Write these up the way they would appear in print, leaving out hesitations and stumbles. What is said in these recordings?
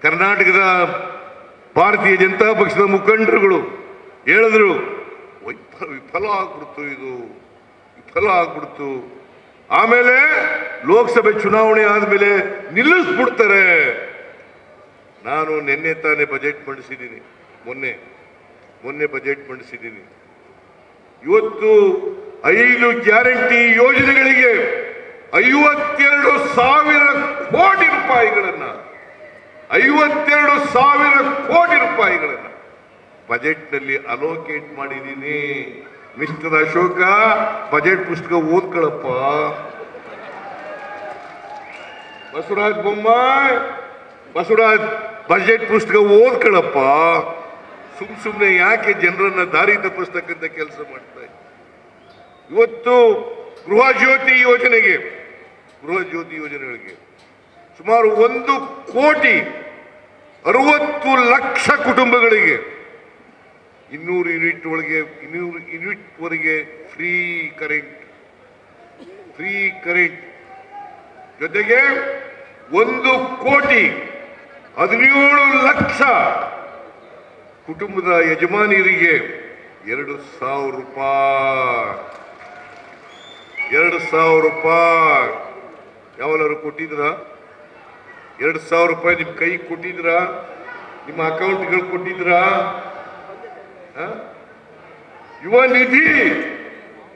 ಕರ್ನಾಟಕದ ಭಾರತೀಯ ಜನತಾ ಪಕ್ಷದ ಮುಖಂಡರುಗಳು ಹೇಳಿದ್ರು, ವಿಫಲ ಆಗ್ಬಿಡ್ತು, ಇದು ವಿಫಲ ಆಗ್ಬಿಡ್ತು. ಆಮೇಲೆ ಲೋಕಸಭೆ ಚುನಾವಣೆ ಆದ್ಮೇಲೆ ನಿಲ್ಲಿಸ್ಬಿಡ್ತಾರೆ. ನಾನು ನಿನ್ನೆ ತಾನೇ ಬಜೆಟ್ ಮಂಡಿಸಿದ್ದೀನಿ, ಮೊನ್ನೆ ಬಜೆಟ್ ಮಂಡಿಸಿದ್ದೀನಿ. ಇವತ್ತು 5 ಗ್ಯಾರಂಟಿ ಯೋಜನೆಗಳಿಗೆ 52,000 ಕೋಟಿ ರೂಪಾಯಿಗಳನ್ನ 52,000 ಕೋಟಿ ರೂಪಾಯಿಗಳನ್ನ ಬಜೆಟ್ನಲ್ಲಿ ಅಲೋಕೇಟ್ ಮಾಡಿದ್ದೀನಿ. ಮಿಸ್ಟರ್ ಅಶೋಕ, ಬಜೆಟ್ ಪುಸ್ತಕ ಓದ್ಕೊಳಪ್ಪ. ಬಸವರಾಜ ಬೊಮ್ಮಾಯಿ, ಬಜೆಟ್ ಪುಸ್ತಕ ಓದ್ಕೊಳಪ್ಪ. ಸುಮ್ಮನೆ ಯಾಕೆ ಜನರನ್ನ ದಾರಿ ತಪ್ಪಿಸ್ತಕ್ಕಂಥ ಕೆಲಸ ಮಾಡ್ತಾ ಇದ್ದಾರೆ. ಇವತ್ತು ಗೃಹ ಜ್ಯೋತಿ ಯೋಜನೆಗಳಿಗೆ ಸುಮಾರು 1,60,00,000 ಕುಟುಂಬಗಳಿಗೆ 200 ಯೂನಿಟ್ ಒಳಗೆ 200 ಯೂನಿಟ್ ವರೆಗೆ ಫ್ರೀ ಕರೆಂಟ್ ಜೊತೆಗೆ 1,17,00,000 ಕುಟುಂಬದ ಯಜಮಾನಿಯರಿಗೆ 2,000 ರೂಪಾಯಿ ಯಾವಲ್ಲಾರು ಕೊಟ್ಟಿದ್ರ? 2,000 ರೂಪಾಯಿ ನಿಮ್ಮ ಕೈ ಕೊಟ್ಟಿದ್ರ? ನಿಮ್ಮ ಅಕೌಂಟ್ಗಳು ಕೊಟ್ಟಿದ್ರ?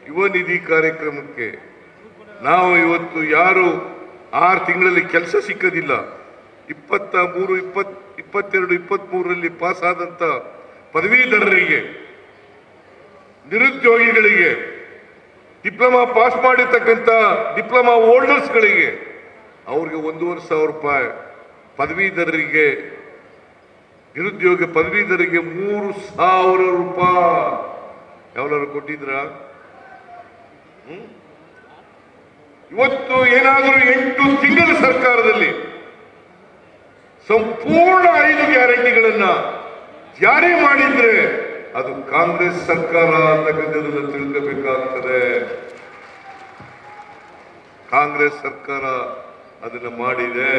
ಯುವ ನಿಧಿ ಕಾರ್ಯಕ್ರಮಕ್ಕೆ ನಾವು ಇವತ್ತು ಯಾರು 6 ತಿಂಗಳಲ್ಲಿ ಕೆಲಸ ಸಿಕ್ಕದಿಲ್ಲ, 23, 22, 23ರಲ್ಲಿ ಪಾಸ್ ಆದಂತ ಪದವೀಧರರಿಗೆ, ನಿರುದ್ಯೋಗಿಗಳಿಗೆ, ಡಿಪ್ಲೊಮಾ ಪಾಸ್ ಮಾಡಿರ್ತಕ್ಕಂಥ ಡಿಪ್ಲೊಮಾ ಹೋಲ್ಡರ್ಸ್ಗಳಿಗೆ ಅವ್ರಿಗೆ 1,500 ರೂಪಾಯಿ, ಪದವೀಧರರಿಗೆ, ನಿರುದ್ಯೋಗ ಪದವೀಧರಿಗೆ 3,000 ರೂಪಾಯಿ ಯಾವಲಾರು ಕೊಟ್ಟಿದ್ರ? ಇವತ್ತು ಏನಾದರೂ 8 ತಿಂಗಳ ಸರ್ಕಾರದಲ್ಲಿ ಸಂಪೂರ್ಣ 5 ಗ್ಯಾರಂಟಿಗಳನ್ನ ಜಾರಿ ಮಾಡಿದ್ರೆ ಅದು ಕಾಂಗ್ರೆಸ್ ಸರ್ಕಾರ ಅಂತಕ್ಕಂಥದ್ದನ್ನು ತಿಳ್ಕೋಬೇಕಾಗ್ತದೆ. ಕಾಂಗ್ರೆಸ್ ಸರ್ಕಾರ ಅದನ್ನು ಮಾಡಿದೆ.